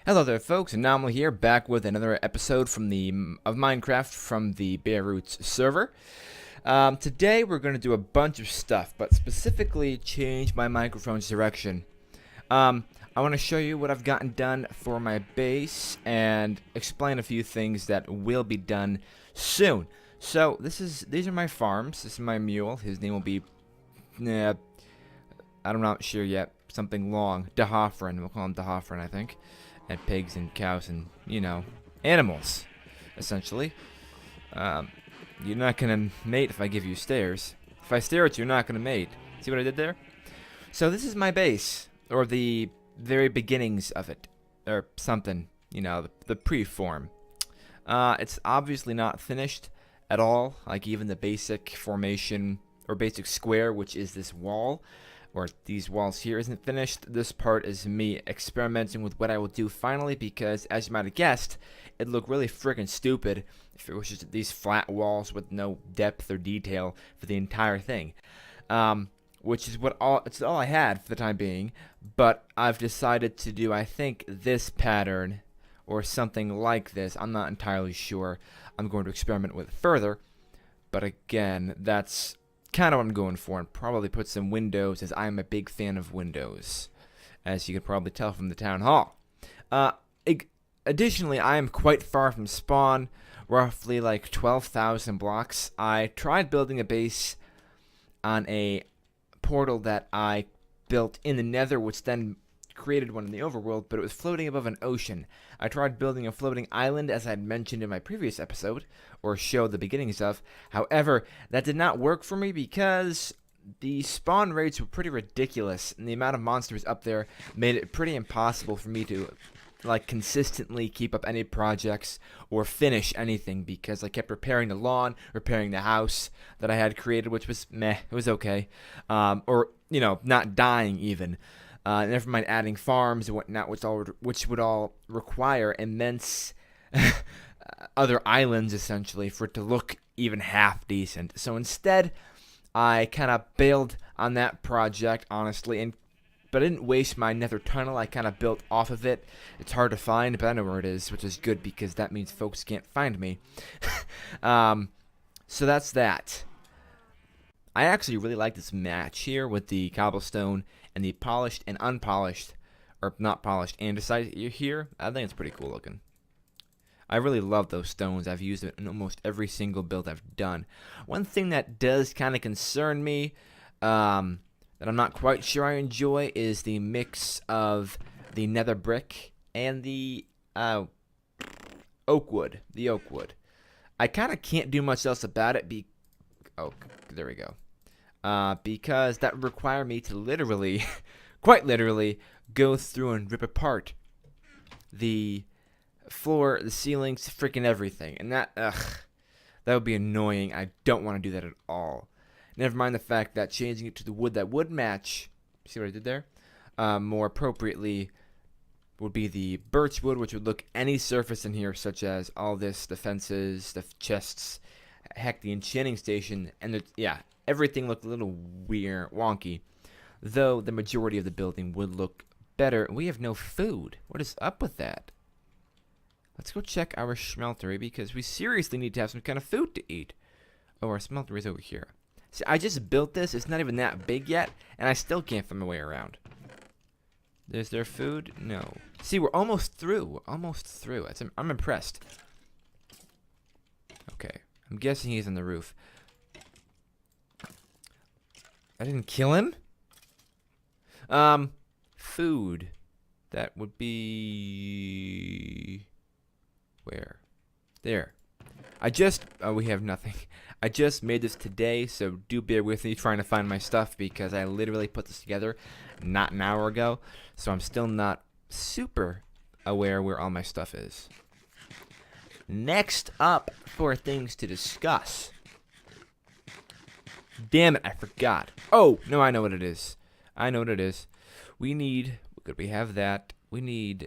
Hello there, folks. Anomaly here, back with another episode from of Minecraft from the Bare Roots server. Today we're going to do a bunch of stuff, but specifically change my microphone's direction. I want to show you what I've gotten done for my base and explain a few things that will be done soon. So these are my farms. This is my mule. His name will be, I'm not sure yet. Something long, Dahofran. We'll call him Dahofran, I think. And pigs and cows and, animals, essentially. You're not going to mate if I give you stairs. If I stare at you, you're not going to mate. See what I did there? So this is my base, or the very beginnings of it, or something, the pre-form. It's obviously not finished at all, like even the basic formation, or basic square, which is this wall, or these walls here, isn't finished. This part is me experimenting with what I will do finally, because as you might have guessed, it'd look really freaking stupid if it was just these flat walls with no depth or detail for the entire thing. Which is it's all I had for the time being, but I've decided to do, I think, this pattern or something like this. I'm not entirely sure. I'm going to experiment with it further, but again, that's kind of what I'm going for, and probably put some windows, as I'm a big fan of windows, as you could probably tell from the town hall. Additionally, I am quite far from spawn, roughly like 12,000 blocks. I tried building a base on a portal that I built in the nether, which then created one in the overworld, but it was floating above an ocean. I tried building a floating island, as I had mentioned in my previous episode, or showed the beginnings of. However, that did not work for me because the spawn rates were pretty ridiculous, and the amount of monsters up there made it pretty impossible for me to consistently keep up any projects or finish anything, because I kept repairing the lawn, repairing the house that I had created, which was meh, it was okay. Or, not dying even. Never mind adding farms and whatnot, which would all require immense other islands, essentially, for it to look even half decent. So instead, I kind of bailed on that project, honestly, but I didn't waste my nether tunnel. I kind of built off of it. It's hard to find, but I know where it is, which is good because that means folks can't find me. So that's that. I actually really like this match here with the cobblestone and the polished and unpolished, or not polished, andesite here. I think it's pretty cool looking. I really love those stones. I've used it in almost every single build I've done. One thing that does kind of concern me, that I'm not quite sure I enjoy, is the mix of the nether brick and the oak wood. The oak wood. I kind of can't do much else about it. Oh, there we go. Because that would require me to literally, quite literally, go through and rip apart the floor, the ceilings, freaking everything. And that would be annoying. I don't want to do that at all. Never mind the fact that changing it to the wood that would match, see what I did there? More appropriately would be the birch wood, which would look any surface in here, such as all this, the fences, the chests, heck, the enchanting station, and everything looked a little weird, wonky, though the majority of the building would look better. We have no food. What is up with that? Let's go check our smeltery, because we seriously need to have some kind of food to eat. Oh, our smeltery is over here. See, I just built this. It's not even that big yet, and I still can't find my way around. Is there food? No. See, we're almost through. We're almost through. I'm impressed. Okay. I'm guessing he's on the roof. I didn't kill him? Food. That would be... where? There. We have nothing. I just made this today, so do bear with me trying to find my stuff, because I literally put this together not an hour ago, so I'm still not super aware where all my stuff is. Next up for things to discuss. Damn it, I forgot. Oh, no, I know what it is. We need, could we have that? We need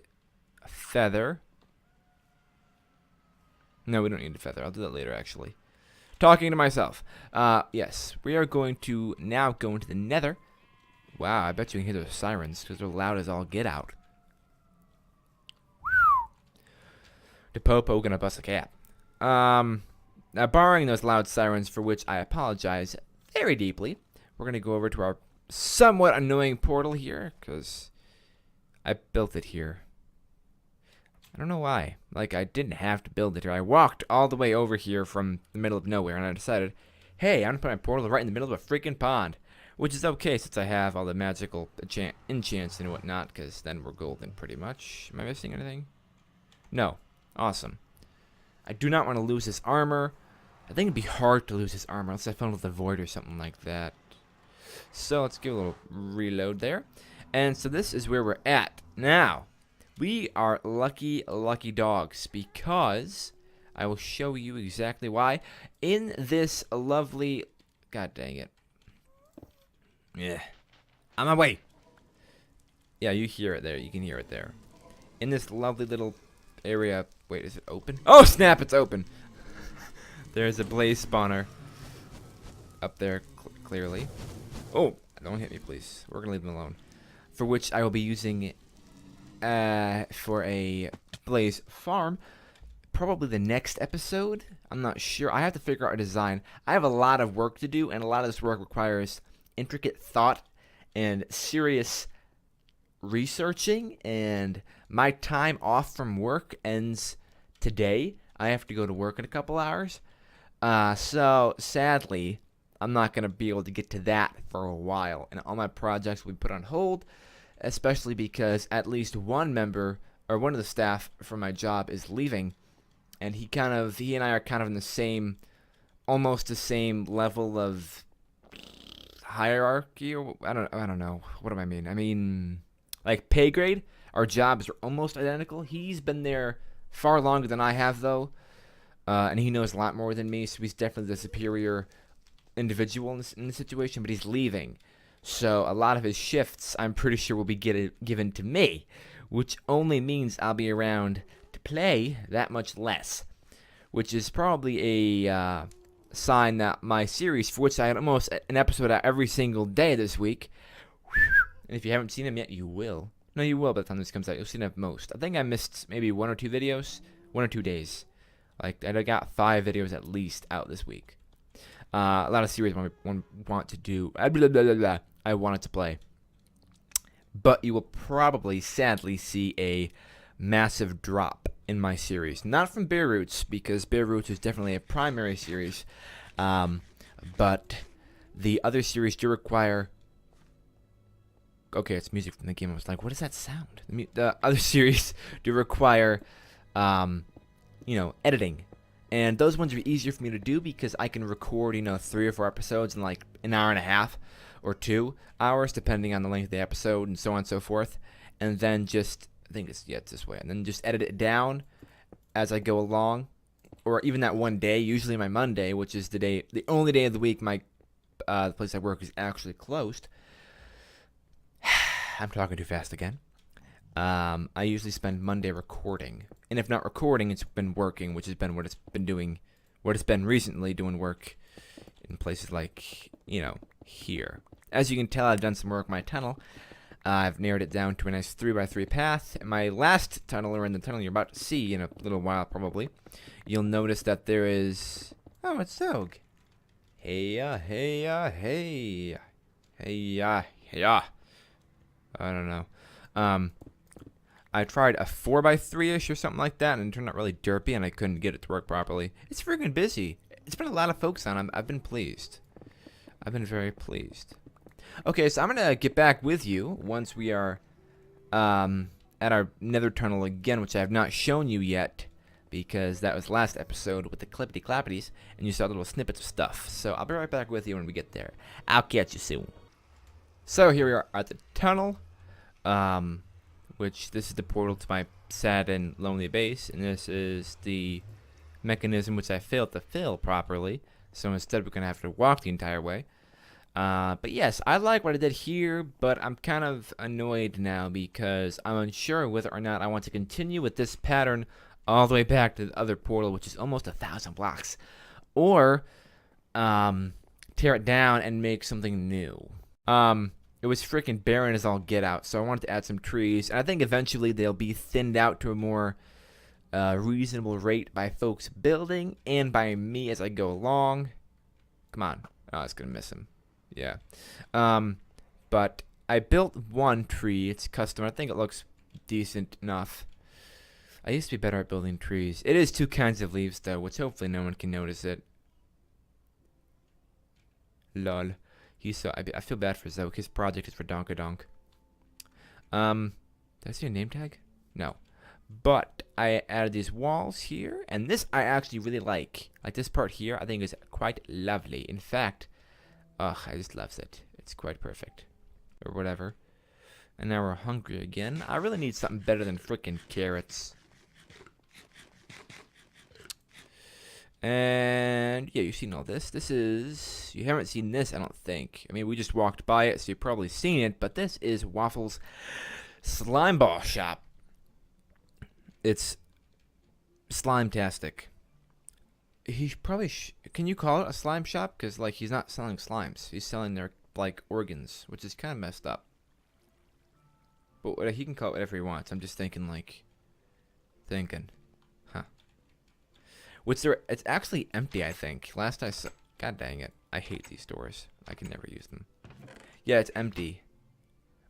a feather. No, we don't need a feather. I'll do that later, actually. Talking to myself. Yes, we are going to now go into the nether. Wow, I bet you can hear those sirens, because they're loud as all get out. The popo gonna bust a cap. Now, barring those loud sirens, for which I apologize very deeply, we're gonna go over to our somewhat annoying portal here, because I built it here. I don't know why. Like, I didn't have to build it here. I walked all the way over here from the middle of nowhere, and I decided, hey, I'm gonna put my portal right in the middle of a freaking pond. Which is okay, since I have all the magical enchants and whatnot, because then we're golden, pretty much. Am I missing anything? No. Awesome. I do not want to lose this armor. I think it'd be hard to lose this armor, unless I fell into the void or something like that. So, let's give a little reload there. And so this is where we're at. Now, we are lucky, lucky dogs, because I will show you exactly why. In this lovely... God dang it. Yeah. On my way. Yeah, you hear it there. You can hear it there. In this lovely little area. Wait, is it open? Oh, snap, it's open. There's a blaze spawner up there, clearly. Oh, don't hit me, please. We're going to leave them alone. For which I will be using for a blaze farm. Probably the next episode. I'm not sure. I have to figure out a design. I have a lot of work to do, and a lot of this work requires intricate thought and serious researching, and my time off from work ends today. I have to go to work in a couple hours. So sadly, I'm not going to be able to get to that for a while, and all my projects will be put on hold, especially because at least one member or one of the staff from my job is leaving, and he and I are kind of in the same, almost the same level of hierarchy, or I don't know. What do I mean? I mean, like pay grade. Our jobs are almost identical. He's been there far longer than I have, though, and he knows a lot more than me. So he's definitely the superior individual in this situation. But he's leaving, so a lot of his shifts, I'm pretty sure, will be given to me, which only means I'll be around to play that much less, which is probably a sign that my series, for which I had almost an episode out every single day this week, and if you haven't seen them yet, you will. No, you will by the time this comes out. You'll see them most. I think I missed maybe 1 or 2 videos, 1 or 2 days. Like, I got 5 videos at least out this week. A lot of series I want to do. I wanted to play. But you will probably, sadly, see a massive drop in my series. Not from Bare Roots, because Bare Roots is definitely a primary series. But the other series do require... Okay, it's music from the game. I was like, what is that sound? The other series do require, editing. And those ones are easier for me to do because I can record, 3 or 4 episodes in like an hour and a half or 2 hours, depending on the length of the episode and so on and so forth. And then just... I think it's this way, and then just edit it down as I go along, or even that one day, usually my Monday, which is the only day of the week the place I work is actually closed. I'm talking too fast again. I usually spend Monday recording, and if not recording, it's been working, which has been what it's been recently, doing work in places like here. As you can tell, I've done some work on my tunnel. I've narrowed it down to a nice 3x3 path. In my last tunnel, or in the tunnel you're about to see in a little while probably, you'll notice that there is... Oh, it's Zog. Hey-ya, hey-ya, hey. Hey-ya, hey-ya. I don't know. I tried a 4x3-ish or something like that, and it turned out really derpy, and I couldn't get it to work properly. It's freaking busy. It's been a lot of focus on it. I've been pleased. I've been very pleased. Okay, so I'm going to get back with you once we are at our nether tunnel again, which I have not shown you yet, because that was last episode with the clippity-clappities, and you saw little snippets of stuff. So I'll be right back with you when we get there. I'll catch you soon. So here we are at the tunnel, which this is the portal to my sad and lonely base, and this is the mechanism which I failed to fill properly, so instead we're going to have to walk the entire way. But yes, I like what I did here, but I'm kind of annoyed now because I'm unsure whether or not I want to continue with this pattern all the way back to the other portal, which is almost 1,000 blocks, or tear it down and make something new. It was freaking barren as all get out, so I wanted to add some trees, and I think eventually they'll be thinned out to a more reasonable rate by folks building and by me as I go along. Come on. Oh, it's going to miss him. Yeah. But I built one tree. It's custom. I think it looks decent enough. I used to be better at building trees. It is 2 kinds of leaves, though, which hopefully no one can notice it. Lol. I feel bad for Zoke. His project is for Donkadonk. Did I see a name tag? No. But I added these walls here, and this I actually really like. Like this part here, I think is quite lovely. In fact, I just loves it. It's quite perfect. Or whatever. And now we're hungry again. I really need something better than frickin' carrots. And yeah, you've seen all this. You haven't seen this, I don't think. I mean, we just walked by it, so you've probably seen it. But this is Waffle's slime ball shop. It's slime-tastic. He probably can you call it a slime shop? Because like he's not selling slimes. He's selling their like organs, which is kind of messed up. But he can call it whatever he wants. I'm just thinking huh? It's actually empty, I think. Last I saw, god dang it, I hate these stores. I can never use them. Yeah, it's empty.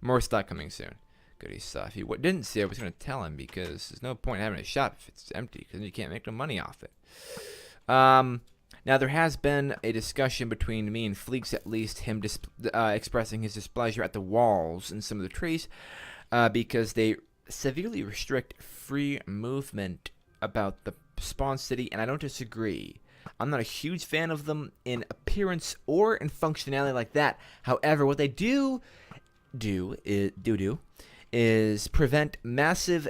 More stock coming soon. Goody stuff. If he didn't see it, I was going to tell him because there's no point in having a shop if it's empty because you can't make no money off it. Now, there has been a discussion between me and Fleeks, at least, him expressing his displeasure at the walls and some of the trees because they severely restrict free movement about the spawn city, and I don't disagree. I'm not a huge fan of them in appearance or in functionality like that. However, what they do is prevent massive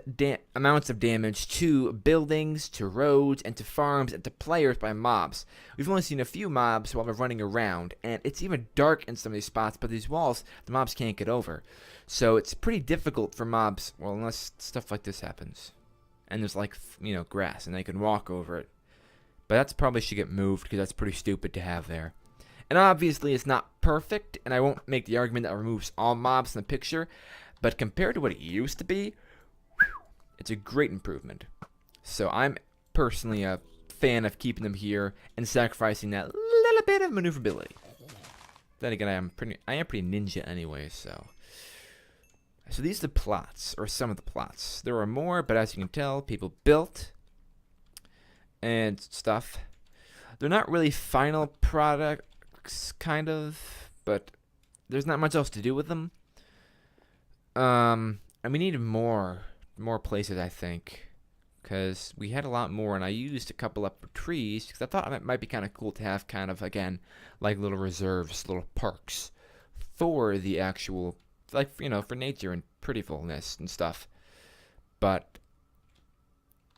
amounts of damage to buildings, to roads, and to farms, and to players by mobs. We've only seen a few mobs while we're running around, and it's even dark in some of these spots, but these walls, the mobs can't get over. So it's pretty difficult for mobs, well, unless stuff like this happens. And there's like, grass, and they can walk over it. But that's probably should get moved, because that's pretty stupid to have there. And obviously it's not perfect, and I won't make the argument that removes all mobs in the picture, but compared to what it used to be, it's a great improvement. So I'm personally a fan of keeping them here and sacrificing that little bit of maneuverability. Then again, I am pretty ninja anyway, so these are the plots, or some of the plots. There are more, but as you can tell, people built and stuff. They're not really final products, kind of, but there's not much else to do with them. And we need more places, I think, because we had a lot more, and I used a couple up for trees, because I thought it might be kind of cool to have kind of, again, like little reserves, little parks for the actual, like, for nature and prettyfulness and stuff. But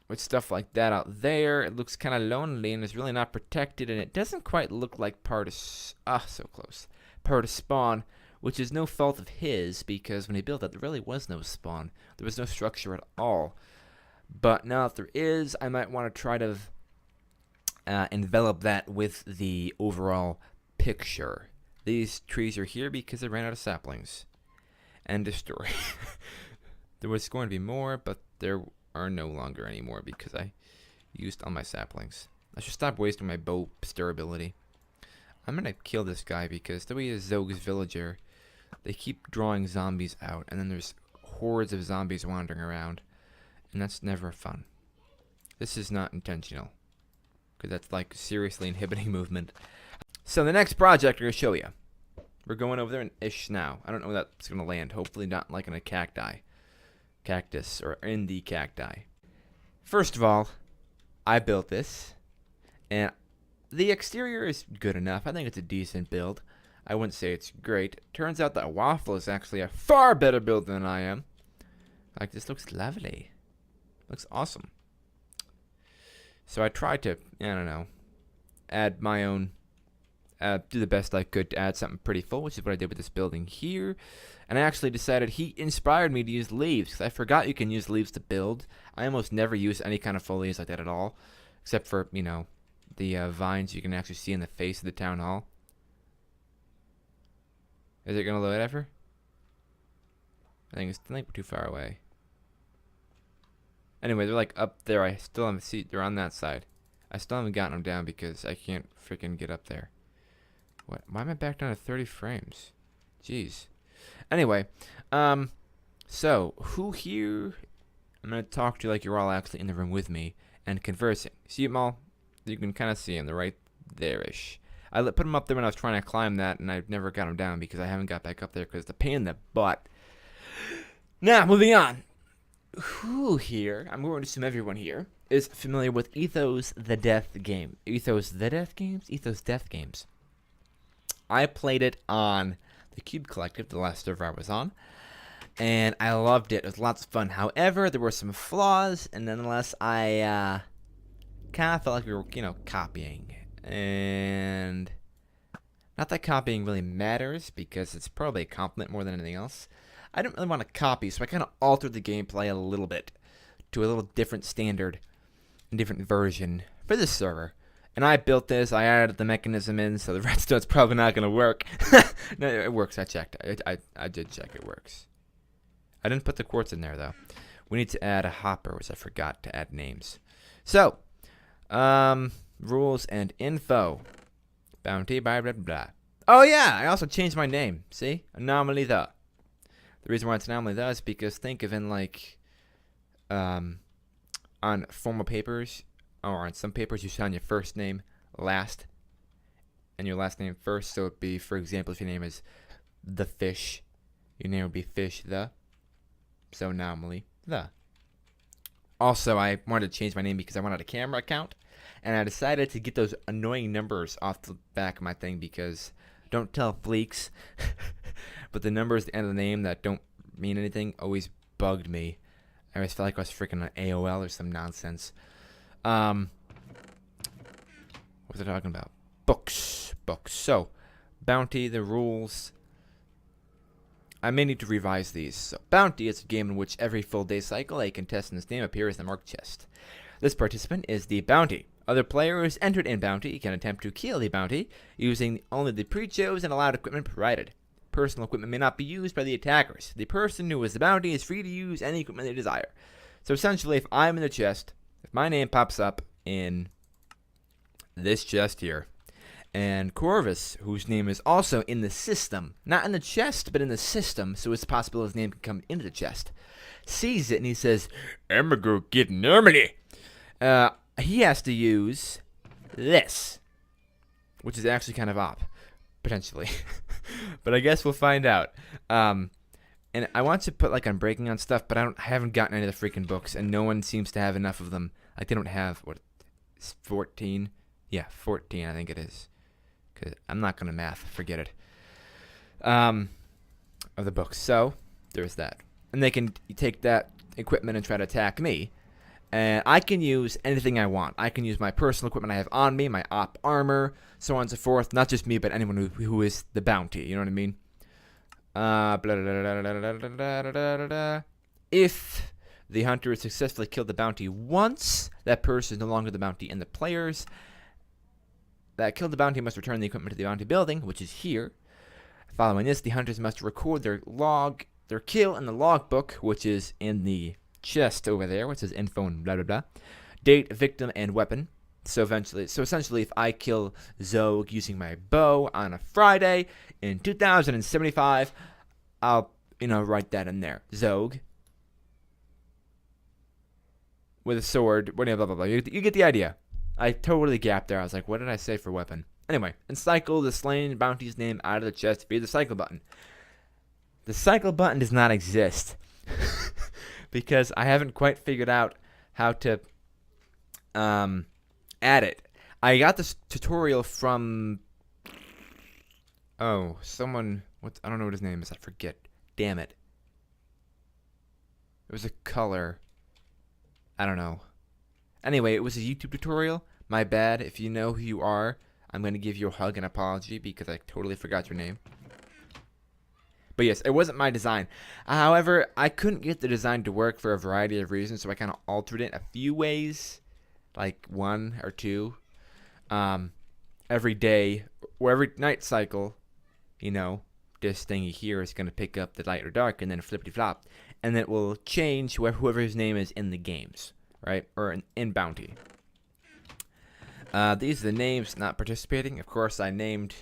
with stuff like that out there, it looks kind of lonely, and it's really not protected, and it doesn't quite look like part of, so close, part of Spawn, which is no fault of his, because when he built that, there really was no spawn. There was no structure at all. But now that there is, I might want to try to envelop that with the overall picture. These trees are here because they ran out of saplings. End of story. There was going to be more, but there are no longer anymore because I used all my saplings. I should stop wasting my bow durability. I'm going to kill this guy because the way is Zogue's villager, they keep drawing zombies out, and then there's hordes of zombies wandering around, and that's never fun. This is not intentional, because that's like seriously inhibiting movement. So the next project I'm going to show you. We're going over there in Ish now. I don't know where that's going to land. Hopefully not like in a cactus, or in the cacti. First of all, I built this, and the exterior is good enough. I think it's a decent build. I wouldn't say it's great. Turns out that Waffle is actually a far better build than I am. Like, this looks lovely. Looks awesome. So I tried to, add my own, do the best I could to add something pretty full, which is what I did with this building here. And I actually decided he inspired me to use leaves, because I forgot you can use leaves to build. I almost never use any kind of foliage like that at all, except for, the vines you can actually see in the face of the town hall. Is it going to load ever? I think we're too far away. Anyway, they're like up there. I still haven't seen. They're on that side. I still haven't gotten them down because I can't freaking get up there. What? Why am I back down to 30 frames? Jeez. Anyway, so who here? I'm gonna talk to you like you're all actually in the room with me and conversing. See them all? You can kind of see them. They're right there-ish. I put them up there when I was trying to climb that, and I've never got them down because I haven't got back up there because it's a pain in the butt. Now, moving on. Who here, I'm going to assume everyone here, is familiar with Ethos the Death game. Ethos the Death games? Ethos Death games. I played it on the Cube Collective, the last server I was on, and I loved it. It was lots of fun. However, there were some flaws, and nonetheless, I kind of felt like we were, copying. And not that copying really matters, because it's probably a compliment more than anything else. I didn't really want to copy, so I kind of altered the gameplay a little bit to a little different standard and different version for this server. And I built this. I added the mechanism in, so the redstone's probably not going to work. No, it works. I checked. I did check. It works. I didn't put the quartz in there, though. We need to add a hopper, which I forgot to add names. So, rules and info. Bounty, blah, blah, blah. Oh, yeah. I also changed my name. See? Anomaly the. The reason why it's Anomaly the is because think of in like on formal papers or on some papers you sign your first name last and your last name first. So it'd be, for example, if your name is the Fish, your name would be Fish the. So Anomaly the. Also, I wanted to change my name because I wanted a camera account, and I decided to get those annoying numbers off the back of my thing because don't tell fleeks. But the numbers at the end of the name that don't mean anything always bugged me. I always felt like I was freaking on AOL or some nonsense. What was I talking about? Books. So, Bounty, the rules. I may need to revise these. So, Bounty is a game in which every full day cycle a contestant's name appears in the marked chest. This participant is the Bounty. Other players entered in Bounty can attempt to kill the Bounty using only the pre-chosen allowed equipment provided. Personal equipment may not be used by the attackers. The person who is the Bounty is free to use any equipment they desire. So essentially, if I'm in the chest, if my name pops up in this chest here, and Corvus, whose name is also in the system, not in the chest, but in the system, so it's possible his name can come into the chest, sees it and he says, "I'm gonna go get Anomaly." He has to use this, which is actually kind of op, potentially. But I guess we'll find out. And I want to put like unbreaking on stuff, but I haven't gotten any of the freaking books, and no one seems to have enough of them. Like they don't have 14. Yeah, 14 I think it is. Cause I'm not gonna math. Forget it. Of the books. So there's that, and they can take that equipment and try to attack me. And I can use anything I want. I can use my personal equipment I have on me, my op armor, so on and so forth. Not just me, but anyone who is the Bounty. You know what I mean? If the hunter has successfully killed the Bounty once, that person is no longer the Bounty, and the players that killed the Bounty must return the equipment to the Bounty building, which is here. Following this, the hunters must record their kill in the logbook, which is in the chest over there, which says info and blah blah blah. Date, victim, and weapon. So essentially, if I kill Zog using my bow on a Friday in 2075, I'll write that in there. Zog with a sword. Blah blah blah. You get the idea. I totally gapped there. I was like, what did I say for weapon? Anyway, encircle the slain Bounty's name out of the chest via the cycle button. The cycle button does not exist. Because I haven't quite figured out how to add it. I got this tutorial from someone. I don't know what his name is. I forget. Damn it. It was a color. I don't know. Anyway, it was a YouTube tutorial. My bad. If you know who you are, I'm going to give you a hug and apology because I totally forgot your name. But yes, it wasn't my design. However, I couldn't get the design to work for a variety of reasons, so I kind of altered it a few ways, like one or two. Every day, or every night cycle, this thingy here is going to pick up the light or dark, and then flippity-flop. And then it will change whoever his name is in the games. right? Or in bounty. These are the names not participating. Of course, I named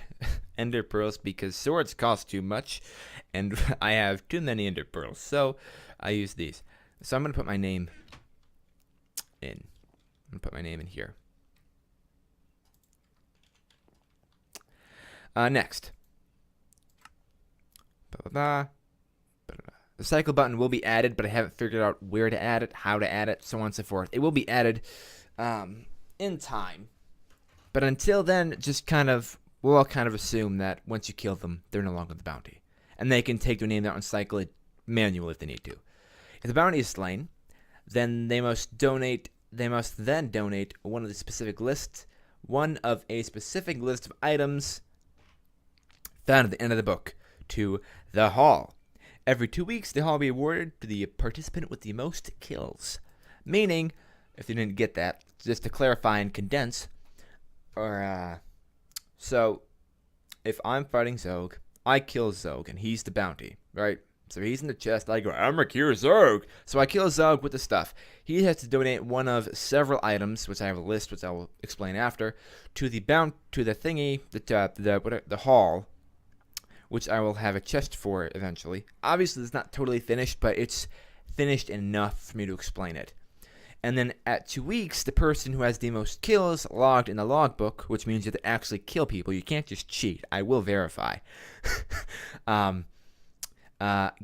Ender Pearls because swords cost too much, and I have too many Ender Pearls, so I use these. So I'm going to put my name in. I'm going to put my name in here. Next. The cycle button will be added, but I haven't figured out where to add it, how to add it, so on and so forth. It will be added in time. But until then, just we'll all kind of assume that once you kill them, they're no longer the bounty. And they can take their name out and cycle it manually if they need to. If the bounty is slain, then they must then donate one of a specific list of items found at the end of the book to the hall. Every 2 weeks, the hall will be awarded to the participant with the most kills. Meaning, if you didn't get that, just to clarify and condense, so if I'm fighting Zog, I kill Zog, and he's the bounty, right? So he's in the chest, I go, I'm gonna kill Zog. So I kill Zog with the stuff. He has to donate one of several items, which I have a list, which I will explain after, to the thingy, the hall, which I will have a chest for eventually. Obviously, it's not totally finished, but it's finished enough for me to explain it. And then at 2 weeks, the person who has the most kills logged in the logbook, which means you have to actually kill people. You can't just cheat. I will verify.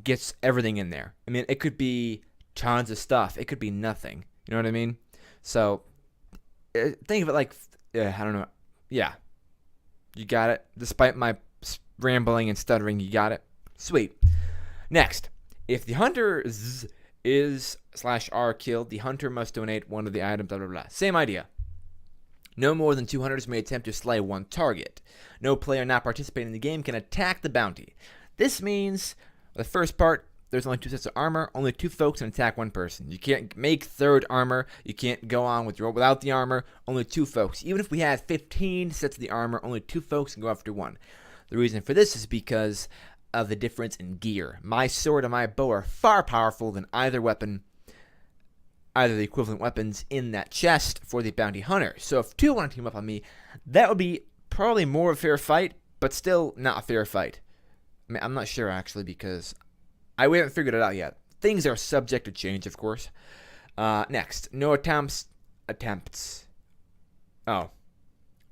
Gets everything in there. I mean, it could be tons of stuff. It could be nothing. You know what I mean? So, think of it like, I don't know. Yeah. You got it. Despite my rambling and stuttering, you got it. Sweet. Next, if the hunter is/are killed, the hunter must donate one of the items, blah, blah, blah. Same idea. No more than 2 hunters may attempt to slay one target. No player not participating in the game can attack the bounty. This means, the first part, there's only 2 sets of armor. Only 2 folks can attack one person. You can't make third armor. You can't go on without the armor. Only 2 folks. Even if we had 15 sets of the armor, only 2 folks can go after one. The reason for this is because of the difference in gear. My sword and my bow are far powerful than either the equivalent weapons in that chest for the bounty hunter. So if 2 want to team up on me, that would be probably more of a fair fight, but still not a fair fight. I mean, I'm not sure actually because we haven't figured it out yet. Things are subject to change, of course. Next, no attempts. Oh.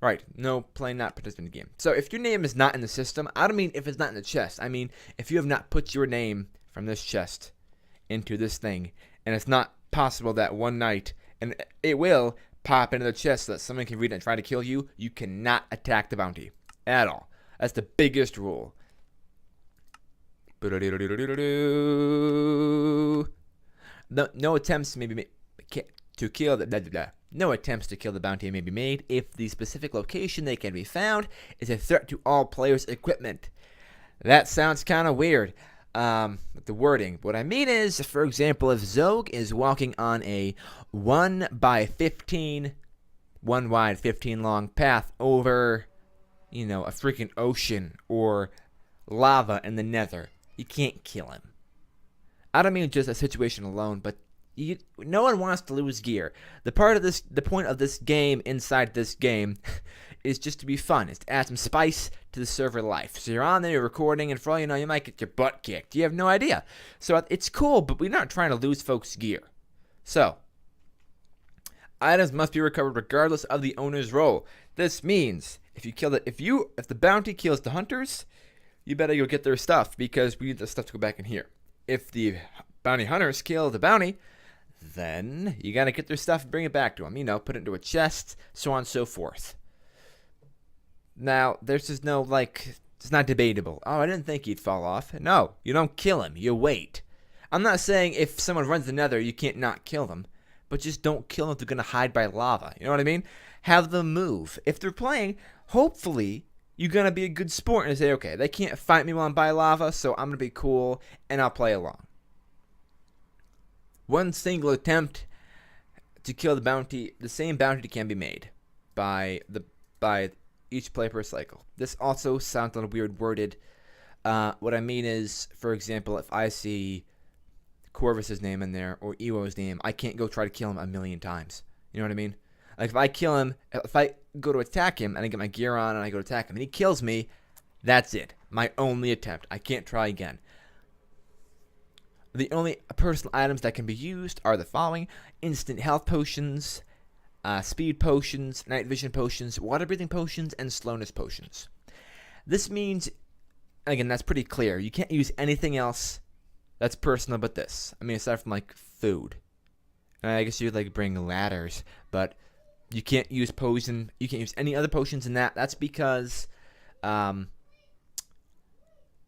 Right, no play not participant in the game. So if your name is not in the system, I don't mean if it's not in the chest. I mean if you have not put your name from this chest into this thing, and it's not possible that one night, and it will pop into the chest so that someone can read it and try to kill you, you cannot attack the bounty at all. That's the biggest rule. No attempts may be made to kill the No attempts to kill the bounty may be made if the specific location they can be found is a threat to all players' equipment. That sounds kind of weird, the wording. What I mean is, for example, if Zog is walking on a 1x15, 1 wide, 15 long path over, a freaking ocean or lava in the nether, you can't kill him. I don't mean just a situation alone, but no one wants to lose gear. The point of this game inside this game is just to be fun. It's to add some spice to the server life. So you're on there, you're recording, and for all you know, you might get your butt kicked. You have no idea. So it's cool, but we're not trying to lose folks' gear. So items must be recovered regardless of the owner's role. This means if the bounty kills the hunters, you better go get their stuff because we need the stuff to go back in here. If the bounty hunters kill the bounty, then you gotta get their stuff and bring it back to them. Put it into a chest, so on and so forth. Now, there's just no, it's not debatable. Oh, I didn't think he'd fall off. No, you don't kill him. You wait. I'm not saying if someone runs the nether, you can't not kill them. But just don't kill them if they're gonna hide by lava. You know what I mean? Have them move. If they're playing, hopefully, you're gonna be a good sport and say, okay, they can't fight me while I'm by lava, so I'm gonna be cool, and I'll play along. One single attempt to kill the same bounty can be made by each player per cycle. This also sounds a little weird worded. What I mean is, for example, if I see Corvus's name in there or Ewo's name, I can't go try to kill him a million times. You know what I mean? Like, if I kill him, if I go to attack him and I get my gear on and I go to attack him and he kills me, that's it. My only attempt. I can't try again. The only personal items that can be used are the following: instant health potions, speed potions, night vision potions, water breathing potions, and slowness potions. This means, again, that's pretty clear. You can't use anything else that's personal but this. I mean, aside from like food. I guess you'd like bring ladders, but you can't use potion. You can't use any other potions in that. That's because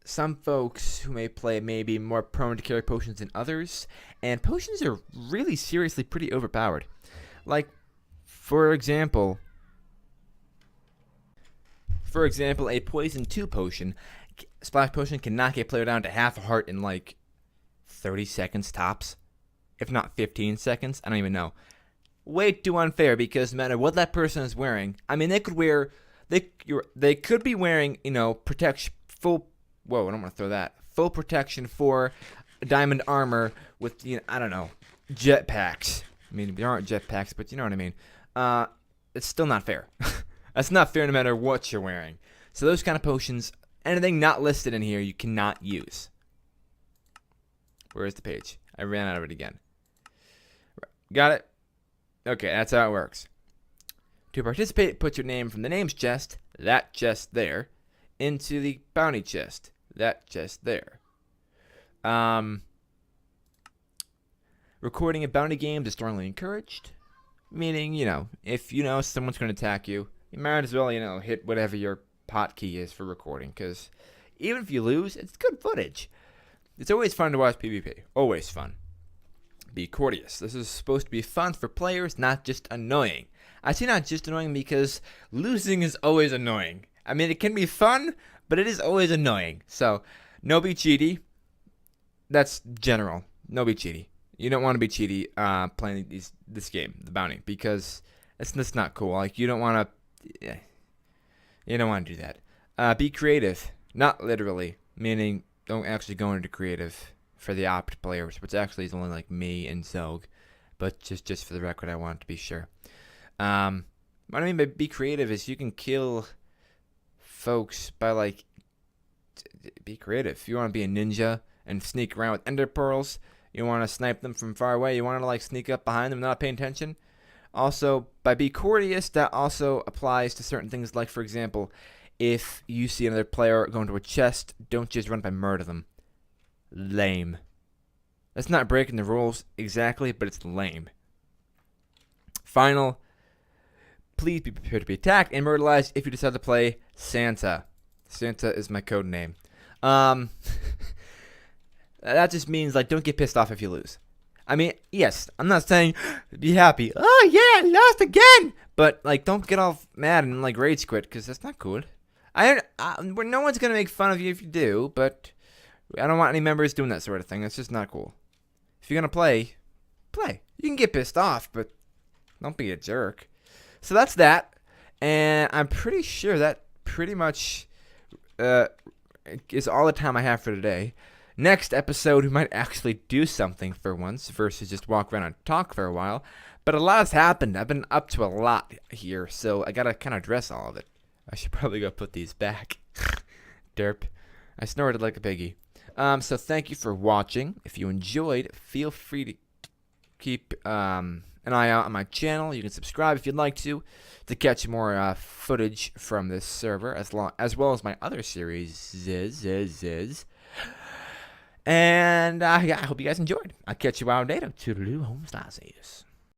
some folks who may play may be more prone to carry potions than others, and potions are really seriously pretty overpowered. Like, for example, a poison 2 potion, splash potion can knock a player down to half a heart in like 30 seconds tops, if not 15 seconds. I don't even know. Way too unfair, because no matter what that person is wearing, I mean, they could be wearing, protection full. Whoa, I don't want to throw that. Full protection for diamond armor with, I don't know, jetpacks. I mean, there aren't jetpacks, but you know what I mean. It's still not fair. That's not fair no matter what you're wearing. So those kind of potions, anything not listed in here, you cannot use. Where's the page? I ran out of it again. Got it? Okay, that's how it works. To participate, put your name from the names chest, that chest there, into the bounty chest, that chest there. Recording of bounty games is strongly encouraged. Meaning, if you know someone's going to attack you, you might as well, hit whatever your hotkey is for recording. Because even if you lose, it's good footage. It's always fun to watch PvP. Always fun. Be courteous. This is supposed to be fun for players, not just annoying. I say not just annoying because losing is always annoying. I mean, it can be fun, but it is always annoying. So, no be cheaty. That's general. No be cheaty. You don't want to be cheaty playing this game, the bounty, because it's not cool. Like, you don't want to do that. Be creative, not literally, meaning don't actually go into creative for the opt players, which actually is only like me and Zog, but just for the record, I want to be sure. What I mean by be creative is you can kill folks by like be creative. If you want to be a ninja and sneak around with ender pearls, you want to snipe them from far away, you want to like sneak up behind them not paying attention. Also, by be courteous, that also applies to certain things, like for example, if you see another player go into a chest, don't just run up and murder them. Lame. That's not breaking the rules exactly, but it's lame. Final, please be prepared to be attacked and murderized if you decide to play Santa. Santa is my code name. That just means, like, don't get pissed off if you lose. I mean, yes, I'm not saying be happy. Oh, yeah, I lost again. But, like, don't get all mad and, like, rage quit, because that's not good. No one's going to make fun of you if you do, but I don't want any members doing that sort of thing. That's just not cool. If you're going to play. You can get pissed off, but don't be a jerk. So that's that. And I'm pretty sure that pretty much is all the time I have for today. Next episode, we might actually do something for once versus just walk around and talk for a while. But a lot has happened. I've been up to a lot here, so I got to kind of address all of it. I should probably go put these back. Derp. I snorted like a piggy. So thank you for watching. If you enjoyed, feel free to keep an eye out on my channel. You can subscribe if you'd like to catch more footage from this server, as well as my other series. And I hope you guys enjoyed. I'll catch you out later. Toodaloo, home Stasies.